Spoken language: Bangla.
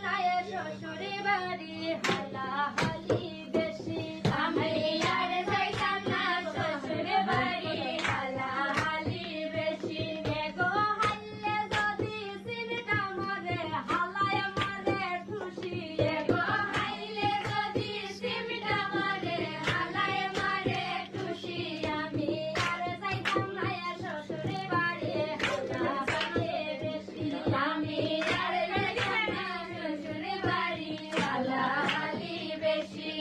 না শ্বশুরে বাড়ি হালাহালি বেশি আমি আর যাইতাম না শ্বশুরে বাড়ি হালাহালি বেশি গো হাইলে যদি সিমটা মারে হালায় মারে খুশি গো হাইলে যদি সিমটা মারে হালায় মারে খুশি আমি আর যাইতাম না শ্বশুরে বাড়ি হালাহালি বেশি আমি আর যাইতাম না শ্বশুরে বাড়ি হালাহালি বেশি